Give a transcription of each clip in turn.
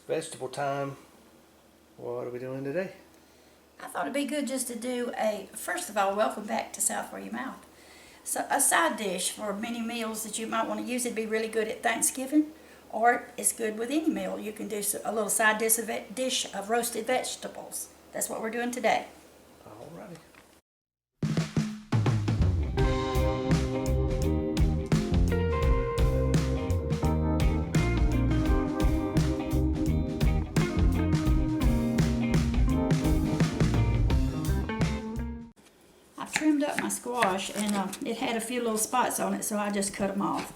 Vegetable time. What are we doing today? I thought it'd be good just to do first of all, welcome back to South Where You Mouth. So a side dish for many meals that you might want to use. It'd be really good at Thanksgiving, or it's good with any meal. You can do a little side dish of roasted vegetables. That's what we're doing today. Alrighty. I've trimmed up my squash and it had a few little spots on it, so I just cut them off.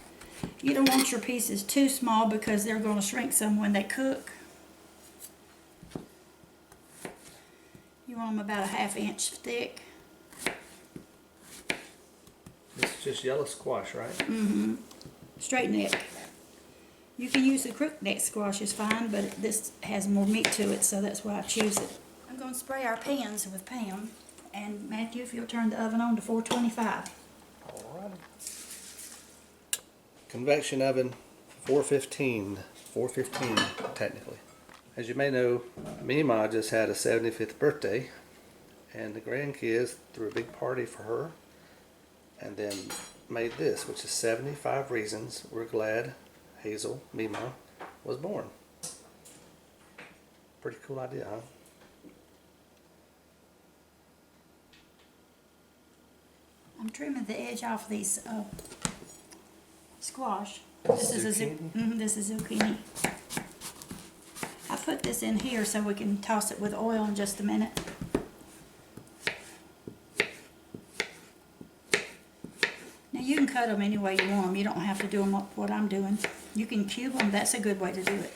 You don't want your pieces too small because they're going to shrink some when they cook. You want them about a 1/2 inch thick. This is just yellow squash, right? Mm-hmm. Straight neck. You can use the crook neck squash, is fine, but this has more meat to it, so that's why I choose it. I'm going to spray our pans with Pam. And Matthew, if you'll turn the oven on to 425. Alrighty. Convection oven, 415 technically. As you may know, Mema just had a 75th birthday, and the grandkids threw a big party for her, and then made this, which is 75 reasons we're glad Hazel, Mema, was born. Pretty cool idea, huh? I'm trimming the edge off these squash. This is zucchini. I put this in here so we can toss it with oil in just a minute. Now you can cut them any way you want them. You don't have to do them up what I'm doing. You can cube them. That's a good way to do it.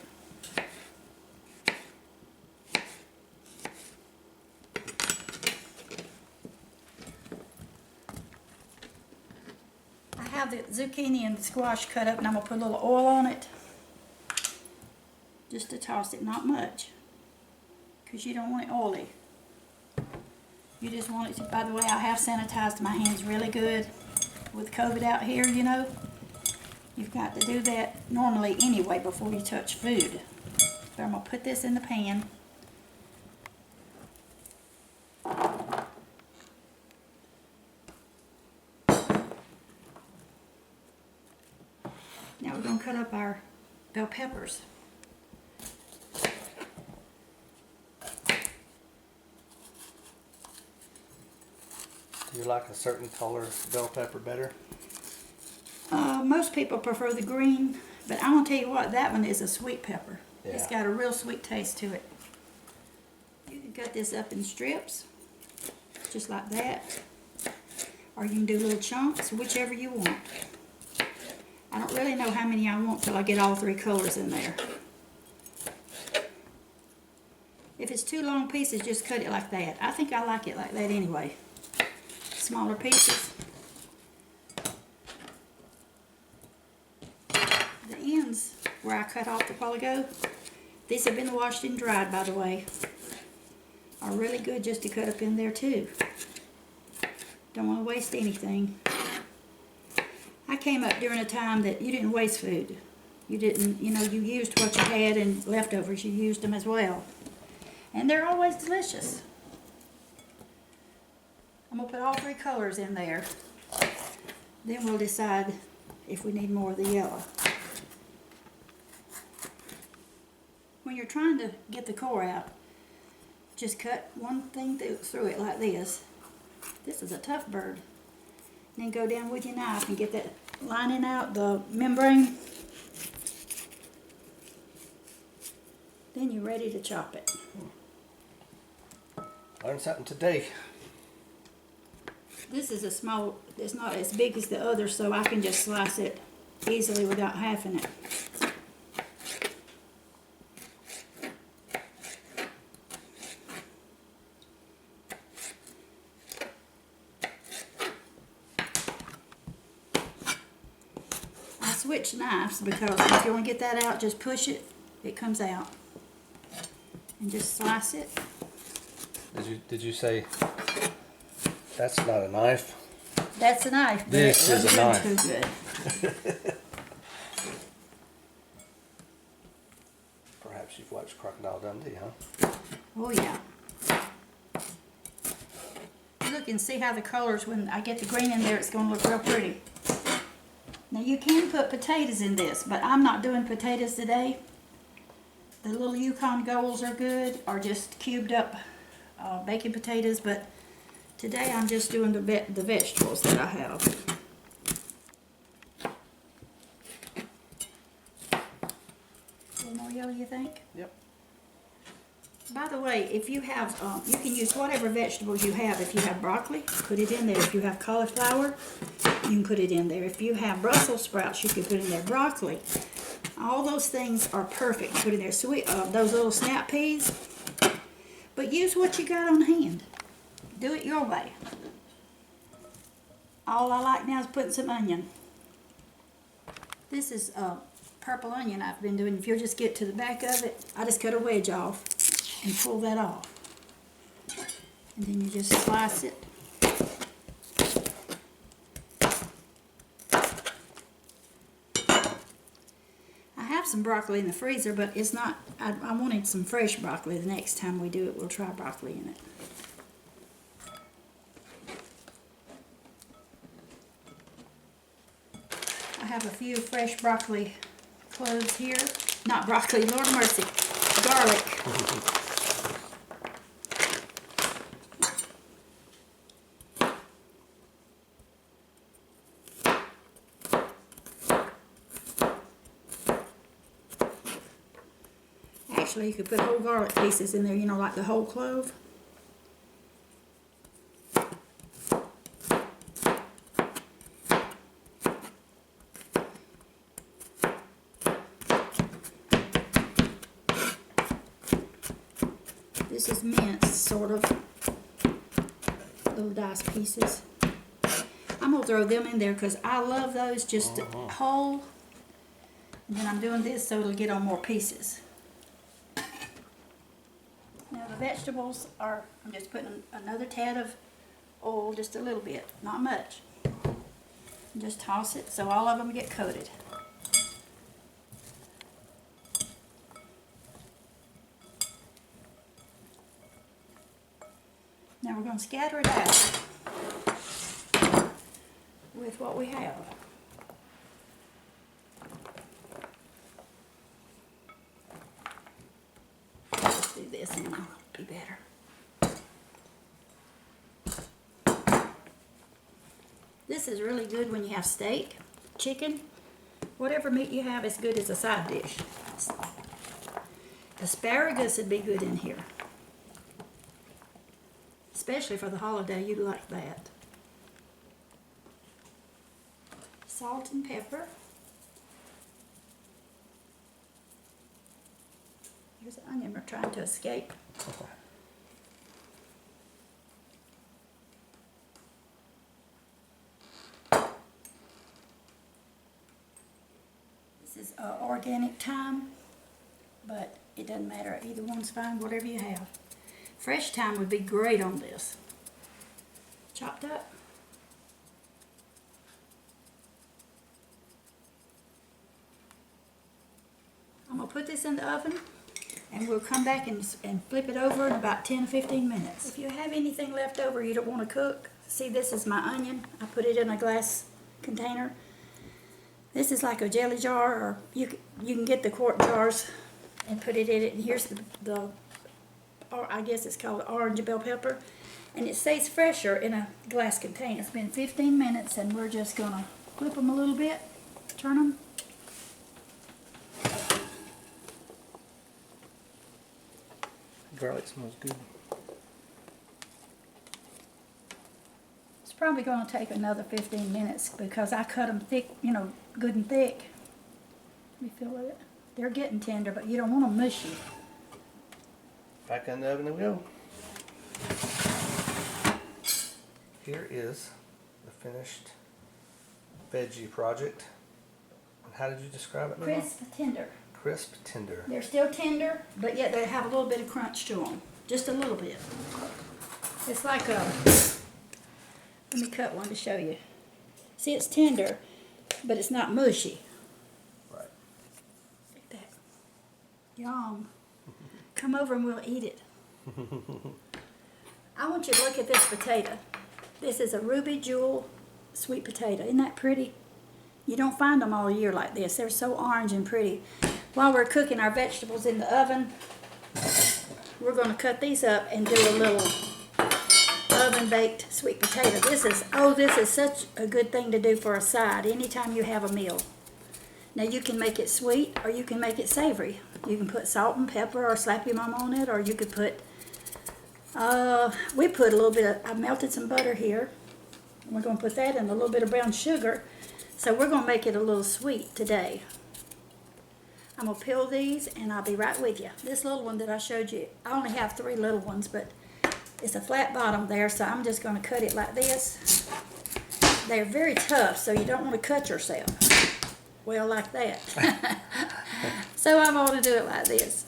I have the zucchini and the squash cut up, and I'm going to put a little oil on it just to toss it, not much, because you don't want it oily. You just want it to, by the way, I have sanitized my hands really good with COVID out here, you know. You've got to do that normally anyway before you touch food. So I'm going to put this in the pan. Now we're going to cut up our bell peppers. Do you like a certain color bell pepper better? Most people prefer the green, but I'm going to tell you what, that one is a sweet pepper. Yeah. It's got a real sweet taste to it. You can cut this up in strips, just like that. Or you can do little chunks, whichever you want. I don't really know how many I want till I get all 3 colors in there. If it's too long pieces, just cut it like that. I think I like it like that anyway. Smaller pieces. The ends where I cut off a while ago, these have been washed and dried, by the way, are really good just to cut up in there too. Don't want to waste anything. I came up during a time that you didn't waste food. You didn't, you used what you had, and leftovers, you used them as well. And they're always delicious. I'm going to put all 3 colors in there. Then we'll decide if we need more of the yellow. When you're trying to get the core out, just cut one thing through it like this. This is a tough bird. Then go down with your knife and get that lining out, the membrane. Then you're ready to chop it. Learned something today. This is a small, it's not as big as the other, so I can just slice it easily without halving it. I switch knives because if you want to get that out, just push it, it comes out. And just slice it. Did you say that's not a knife? That's a knife, but This it is a doesn't knife. too good. Perhaps you've watched Crocodile Dundee, huh? Oh yeah. Look and see how the colors, when I get the green in there, it's going to look real pretty. Now you can put potatoes in this, but I'm not doing potatoes today. The little Yukon Golds are good, or just cubed up baking potatoes, but today I'm just doing the vegetables that I have. A little more yellow, you think? Yep. By the way, if you have, you can use whatever vegetables you have. If you have broccoli, put it in there. If you have cauliflower, you can put it in there. If you have Brussels sprouts, you can put in there broccoli. All those things are perfect. Put in there sweet, those little snap peas. But use what you got on hand. Do it your way. All I like now is putting some onion. This is purple onion I've been doing. If you'll just get to the back of it, I just cut a wedge off and pull that off. And then you just slice it. I have some broccoli in the freezer, but it's not, I wanted some fresh broccoli. The next time we do it, we'll try broccoli in it. I have a few fresh broccoli cloves here. Not broccoli, Lord mercy, garlic. Actually, you could put whole garlic pieces in there, you know, like the whole clove. This is minced, sort of, little diced pieces. I'm going to throw them in there because I love those just whole. And then I'm doing this so it'll get on more pieces. Now the vegetables are, I'm just putting another tad of oil, just a little bit, not much. Just toss it so all of them get coated. Now we're going to scatter it out with what we have. Let's do this and it'll be better. This is really good when you have steak, chicken, whatever meat you have is good as a side dish. Asparagus would be good in here. Especially for the holiday, you'd like that. Salt and pepper. Here's the onion we're trying to escape. This is organic thyme, but it doesn't matter. Either one's fine, whatever you have. Fresh thyme would be great on this. Chopped up. I'm going to put this in the oven and we'll come back and flip it over in about 10-15 minutes. If you have anything left over you don't want to cook, see, this is my onion. I put it in a glass container. This is like a jelly jar, or you can get the quart jars and put it in it. And here's the or I guess it's called orange bell pepper, and it stays fresher in a glass container. It's been 15 minutes and we're just gonna flip them a little bit, turn them. Garlic smells good. It's probably gonna take another 15 minutes because I cut them thick, you know, good and thick. Let me feel it. They're getting tender, but you don't want them mushy. Back in the oven we go. Here is the finished veggie project. And how did you describe it, Mema? Crisp tender. Crisp tender. They're still tender, but yet they have a little bit of crunch to them. Just a little bit. It's like a, let me cut one to show you. See, it's tender, but it's not mushy. Right. Like that. Yum. come over and we'll eat it. I want you to look at this potato. This is a Ruby Jewel sweet potato. Isn't that pretty? You don't find them all year like this. They're so orange and pretty. While we're cooking our vegetables in the oven, we're going to cut these up and do a little oven baked sweet potato. This is such a good thing to do for a side anytime you have a meal. Now you can make it sweet or you can make it savory. You can put salt and pepper or slap your mama on it, or you could put, we put a little bit of, I melted some butter here. We're going to put that in a little bit of brown sugar. So we're going to make it a little sweet today. I'm going to peel these and I'll be right with you. This little one that I showed you, I only have 3 little ones, but it's a flat bottom there, so I'm just going to cut it like this. They're very tough, so you don't want to cut yourself. Well, like that. So I'm going to do it like this.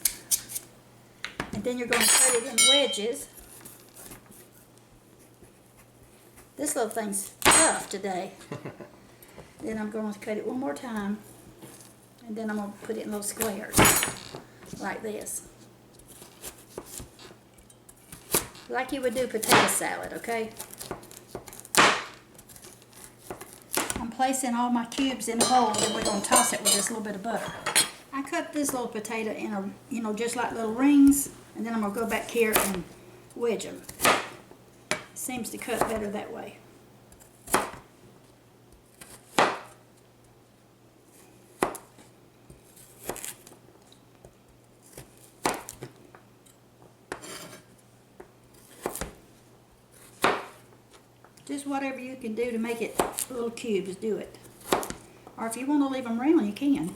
And then you're going to cut it in wedges. This little thing's tough today. Then I'm going to cut it one more time. And then I'm going to put it in little squares. Like this. Like you would do potato salad, okay? I'm placing all my cubes in a bowl and we're going to toss it with this little bit of butter. I cut this little potato in a, just like little rings, and then I'm going to go back here and wedge them. Seems to cut better that way. Just whatever you can do to make it little cubes, do it. Or if you want to leave them round, you can.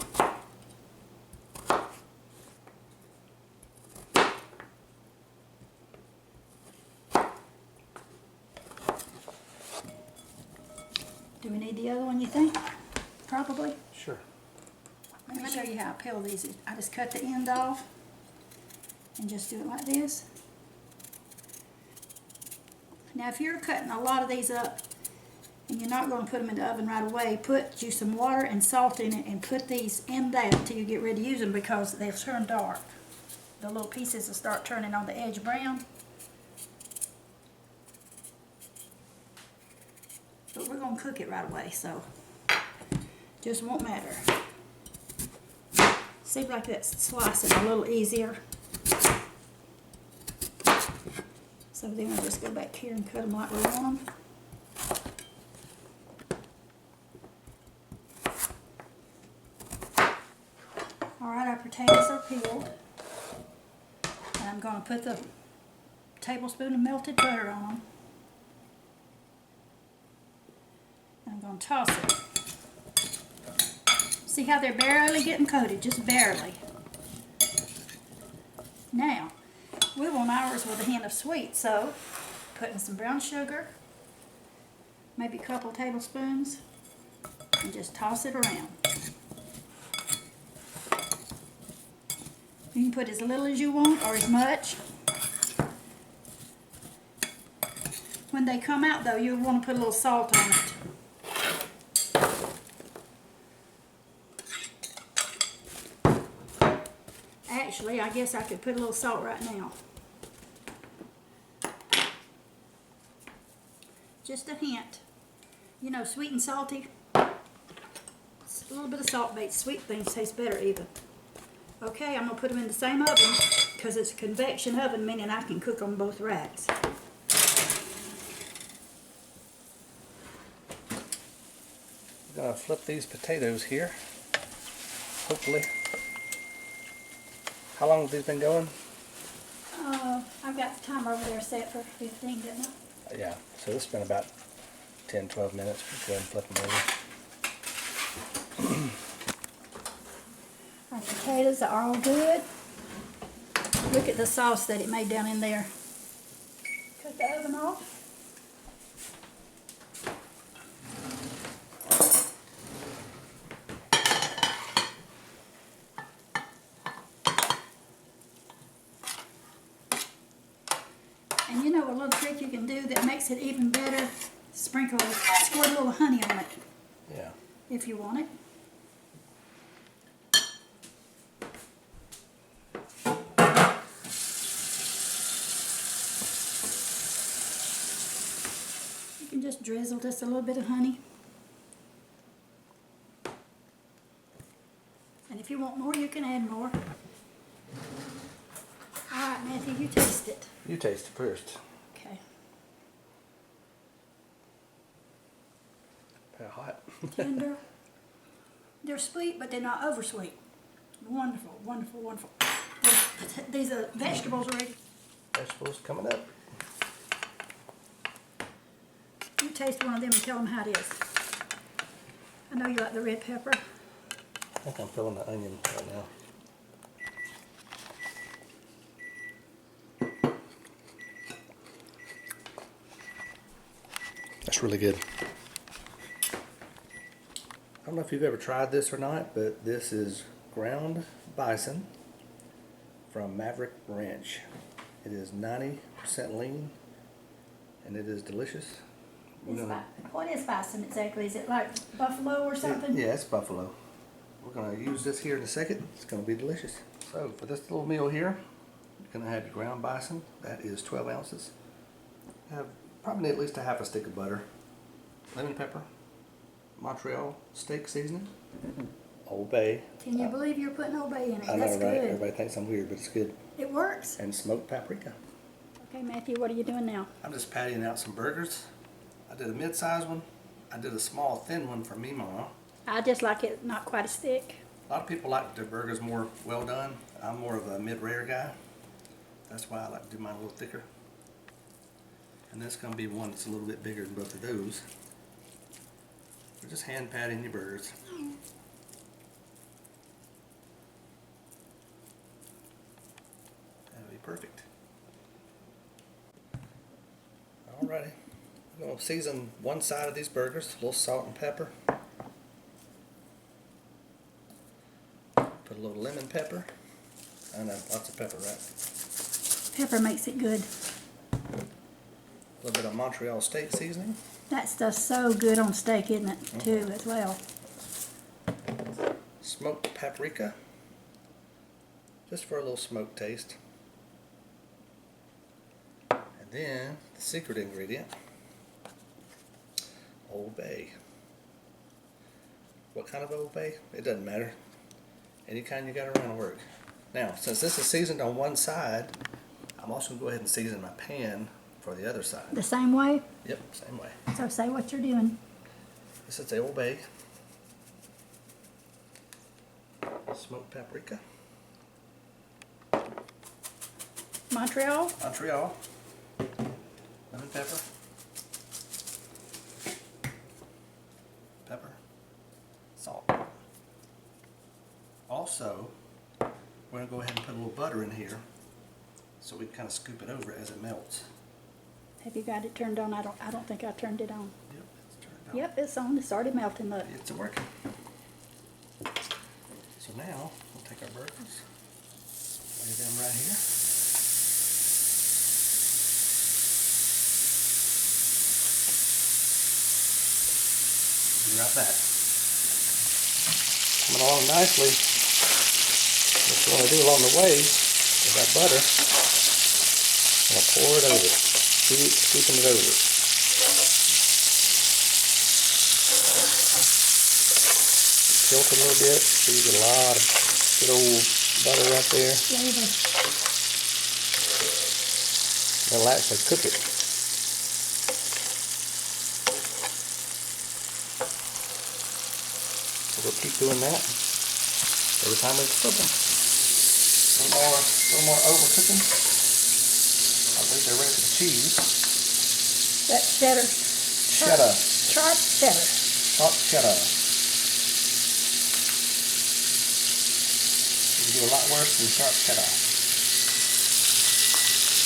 Do we need the other one, you think? Probably. Sure. Let me show you how I peel these. I just cut the end off and just do it like this. Now if you're cutting a lot of these up and you're not going to put them in the oven right away, put you some water and salt in it and put these in that until you get ready to use them, because they'll turn dark. The little pieces will start turning on the edge brown. But we're going to cook it right away, so just won't matter. Seems like that's slicing a little easier. So then we'll just go back here and cut them like we want them. Alright, our potatoes are peeled. And I'm going to put the tablespoon of melted butter on them. And I'm going to toss it. See how they're barely getting coated, just barely. Now, we want ours with a hint of sweet, so putting some brown sugar, maybe a couple tablespoons, and just toss it around. You can put as little as you want or as much. When they come out though, you'll want to put a little salt on it. Actually, I guess I could put a little salt right now. Just a hint. You know, sweet and salty. Just a little bit of salt makes sweet things taste better even. Okay, I'm going to put them in the same oven because it's a convection oven, meaning I can cook on both racks. We're going to flip these potatoes here, hopefully. How long have these been going? I've got the timer over there set for 15, didn't I? Yeah, so this has been about 10-12 minutes. Go ahead and flip them over. Our potatoes are all good. Look at the sauce that it made down in there. Cut the oven off. And you know a little trick you can do that makes it even better? Squirt a little honey on it. Yeah. If you want it. just drizzle just a little bit of honey. And if you want more, you can add more. All right, Matthew, you taste it. You taste it first. Okay. How hot? Tender. They're sweet, but they're not over sweet. Wonderful, wonderful, wonderful. These are vegetables already. Vegetables coming up. You taste one of them and tell them how it is. I know you like the red pepper. I think I'm feeling the onion right now. That's really good. I don't know if you've ever tried this or not, but this is ground bison from Maverick Ranch. It is 90% lean and it is delicious. What is bison exactly? Is it like buffalo or something? Yeah, it's buffalo. We're going to use this here in a second. It's going to be delicious. So for this little meal here, you're going to have your ground bison. That is 12 ounces. You have probably at least a half a stick of butter, lemon pepper, Montreal steak seasoning, Old Bay. Can you believe you're putting Old Bay in it? I know, That's right? good. Everybody thinks I'm weird, but it's good. It works. And smoked paprika. Okay, Matthew, what are you doing now? I'm just pattying out some burgers. I did a mid-size one. I did a small thin one for Mema. I just like it not quite as thick. A lot of people like their burgers more well done. I'm more of a mid-rare guy. That's why I like to do mine a little thicker. And this is going to be one that's a little bit bigger than both of those. We're just hand patting your burgers. That'll be perfect. Alrighty. We're going to season one side of these burgers, a little salt and pepper. Put a little lemon pepper. I know, lots of pepper, right? Pepper makes it good. A little bit of Montreal steak seasoning. That stuff's so good on steak, isn't it? Too, as well. Smoked paprika. Just for a little smoke taste. And then, the secret ingredient. Old Bay. What kind of Old Bay? It doesn't matter. Any kind you got around will work. Now, since this is seasoned on one side, I'm also going to go ahead and season my pan for the other side. The same way? Yep, same way. So say what you're doing. This is the Old Bay. Smoked paprika. Montreal? Montreal. Lemon pepper. Pepper. Salt. Also, we're going to go ahead and put a little butter in here so we can kind of scoop it over as it melts. Have you got it turned on? I don't think I turned it on. Yep, it's turned on. Yep, it's on. It's already melting. Look. It's working. So now, we'll take our burgers, lay them right here. Be right back. Coming along nicely. What you want to do along the way is that butter. I'm going to pour it over. Keep scooping it over. Tilt it a little bit so you get a lot of good old butter right there. Flavor. It'll actually cook it. So we'll keep doing that every time we flip them. A little more overcooking. I believe they're ready for the cheese. That's cheddar. Cheddar. Sharp cheddar. Sharp cheddar. You can do a lot worse than sharp cheddar.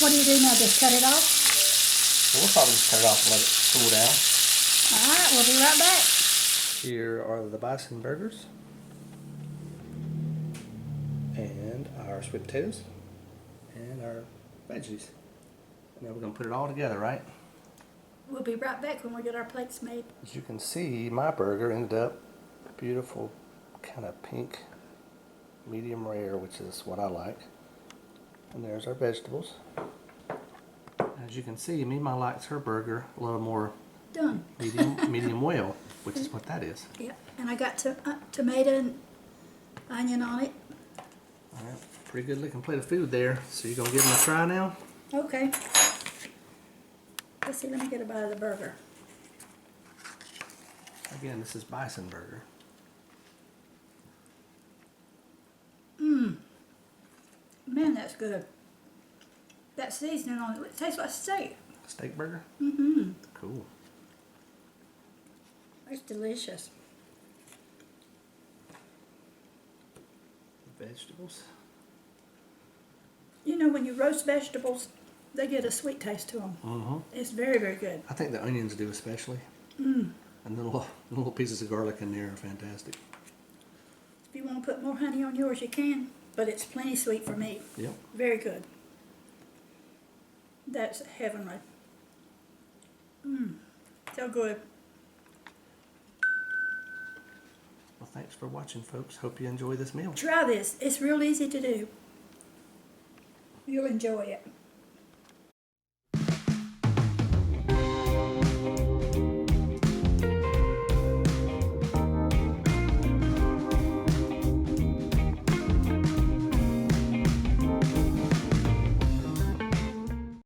What do you do now? Just cut it off? So we'll probably just cut it off and let it cool down. Alright, we'll be right back. Here are the bison burgers. And our sweet potatoes. And our veggies. Now we're going to put it all together, right? We'll be right back when we get our plates made. As you can see, my burger ended up beautiful, kind of pink, medium rare, which is what I like. And there's our vegetables. As you can see, Mema likes her burger a little more Done. medium well, which is what that is. Yeah, and I got tomato and onion on it. All right, pretty good looking plate of food there. So you're gonna give them a try now? Okay. Let's see, let me get a bite of the burger. Again, this is Bison Burger. Man, that's good. That seasoning on it tastes like steak. Steak burger? Mm-hmm. Cool. It's delicious. Vegetables. You know, when you roast vegetables, they get a sweet taste to them. Mm-hmm. It's very, very good. I think the onions do especially. Mm. And the little pieces of garlic in there are fantastic. If you want to put more honey on yours, you can, but it's plenty sweet for me. Yep. Very good. That's heavenly. So good. Well, thanks for watching, folks. Hope you enjoy this meal. Try this. It's real easy to do. You'll enjoy it.